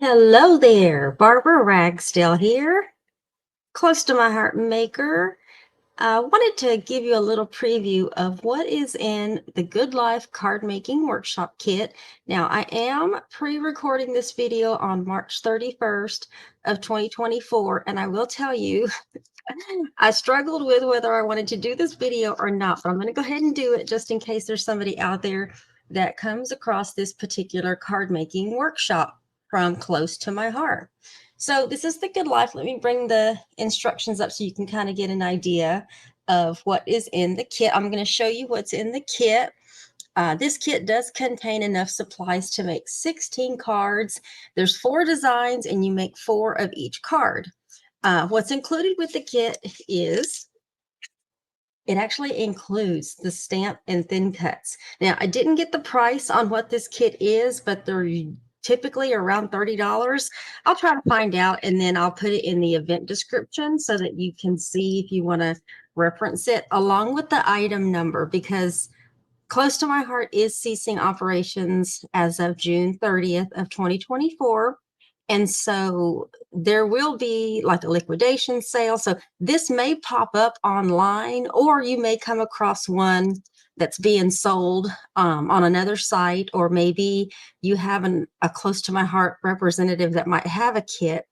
Hello there, Barbara Ragsdale here, close to my heart maker. I wanted to give you a little preview of what is in the Good Life card making workshop kit. Now, I am pre-recording this video on March 31st of 2024, and I will tell you, I struggled with whether I wanted to do this video or not, but I'm going to go ahead and do it just in case there's somebody out there that comes across this particular card making workshop from close to my heart. So this is the Good Life. Let me bring the instructions up so you can kind of get an idea of what is in the kit. I'm going to show you what's in the kit. This kit does contain enough supplies to make 16 cards. There's 4 designs and you make 4 of each card. What's included with the kit is it actually includes the stamp and thin cuts. Now, I didn't get the price on what this kit is, but they're typically around $30. I'll try to find out, and then I'll put it in the event description so that you can see if you want to reference it along with the item number, because Close to My Heart is ceasing operations as of June 30th of 2024. And so there will be like a liquidation sale. So this may pop up online, or you may come across one that's being sold on another site, or maybe you have a Close to My Heart representative that might have a kit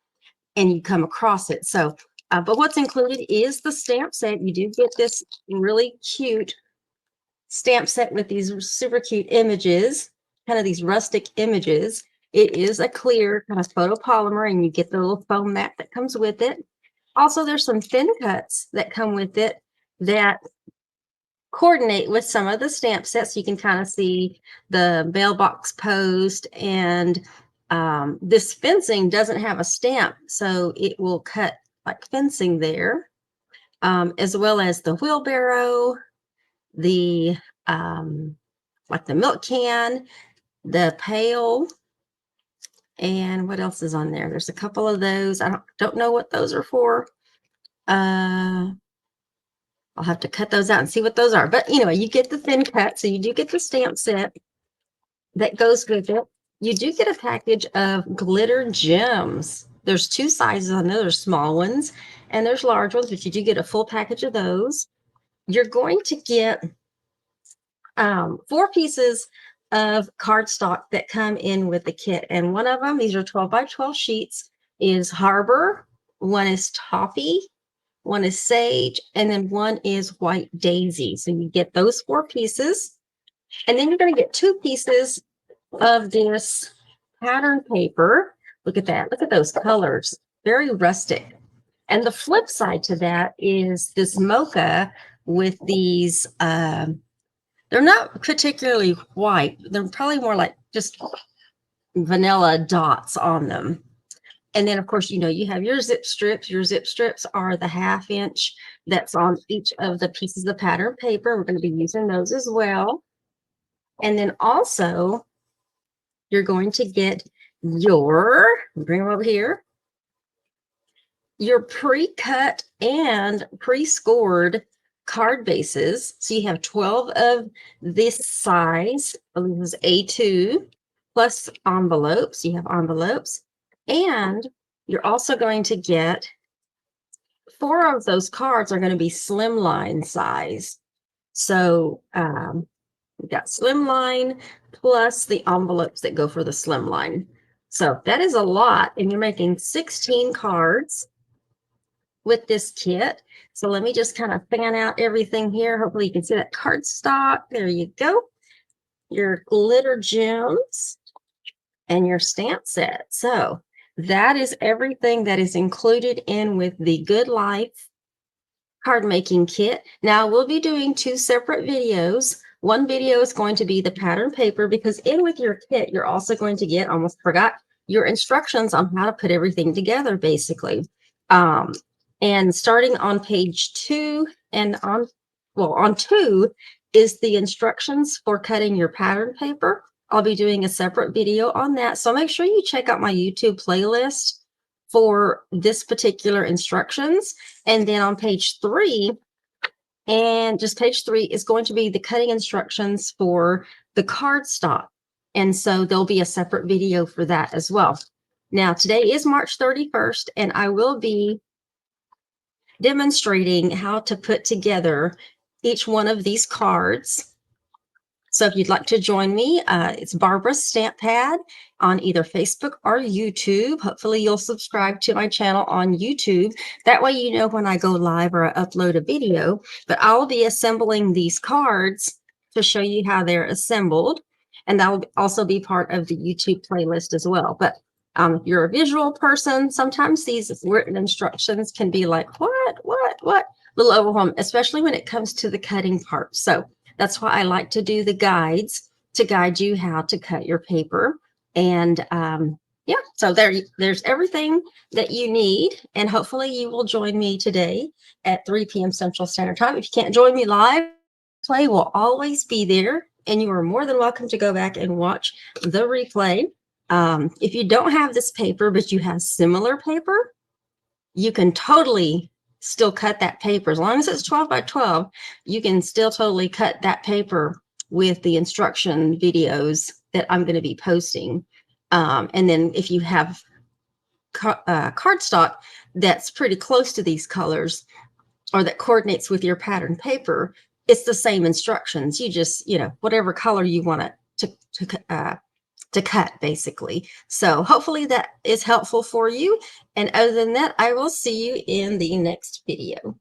and you come across it. So, but what's included is the stamp set. You do get this really cute stamp set with these super cute images, kind of these rustic images. It is a clear kind of photopolymer, and you get the little foam mat that comes with it. Also, there's some thin cuts that come with it that coordinate with some of the stamp sets. You can kind of see the mailbox post, and this fencing doesn't have a stamp, so it will cut like fencing there, as well as the wheelbarrow, the like the milk can, the pail, and what else is on there? There's a couple of those. I don't know what those are for. I'll have to cut those out and see what those are. But anyway, you get the thin cut, so you do get the stamp set that goes with it. You do get a package of glitter gems. There's 2 sizes on there. There's small ones and there's large ones, but you do get a full package of those. You're going to get 4 pieces of cardstock that come in with the kit. And one of them, these are 12 by 12 sheets, is Harbor, one is Toffee, one is Sage, and then one is White Daisy. So you get those 4 pieces. And then you're going to get 2 pieces of this pattern paper. Look at that. Look at those colors. Very rustic. And the flip side to that is this mocha with these they're not particularly white. They're probably more like just vanilla dots on them. And then, of course, you know, you have your zip strips. Your zip strips are the 1/2 inch that's on each of the pieces of pattern paper. We're going to be using those as well. And then also, you're going to get bring them over here, your pre-cut and pre-scored card bases. So you have 12 of this size, I believe it was A2, plus envelopes. You have envelopes, and you're also going to get 4 of those cards are going to be slimline size. So we've got slimline plus the envelopes that go for the slimline. So that is a lot, and you're making 16 cards with this kit. So let me just kind of fan out everything here. Hopefully you can see that cardstock. There you go. Your glitter gems and your stamp set. So that is everything that is included in with the Good Life card making kit. Now we'll be doing 2 separate videos. One video is going to be the pattern paper, because in with your kit, you're also going to get, almost forgot, your instructions on how to put everything together, basically. And starting on page 2 and on 2 is the instructions for cutting your pattern paper. I'll be doing a separate video on that. So make sure you check out my YouTube playlist for this particular instructions. And then on page 3, and just page 3 is going to be the cutting instructions for the cardstock. And so there'll be a separate video for that as well. Now, today is March 31st, and I will be demonstrating how to put together each one of these cards. So if you'd like to join me, it's Barbara's Stamp Pad on either Facebook or YouTube. Hopefully you'll subscribe to my channel on YouTube. That way you know when I go live or I upload a video. But I'll be assembling these cards to show you how they're assembled. And that will also be part of the YouTube playlist as well. But if you're a visual person, sometimes these written instructions can be like, what? A little overwhelming, especially when it comes to the cutting part. So that's why I like to do the guides to guide you how to cut your paper. And yeah, so there's everything that you need. And hopefully you will join me today at 3 p.m. Central Standard Time. If you can't join me live, play will always be there. And you are more than welcome to go back and watch the replay. If you don't have this paper, but you have similar paper, you can totally still cut that paper. As long as it's 12 by 12, you can still totally cut that paper with the instruction videos that I'm going to be posting. And then if you have cardstock that's pretty close to these colors or that coordinates with your pattern paper, it's the same instructions. You just, whatever color you want it to cut, basically. So hopefully that is helpful for you. And other than that, I will see you in the next video.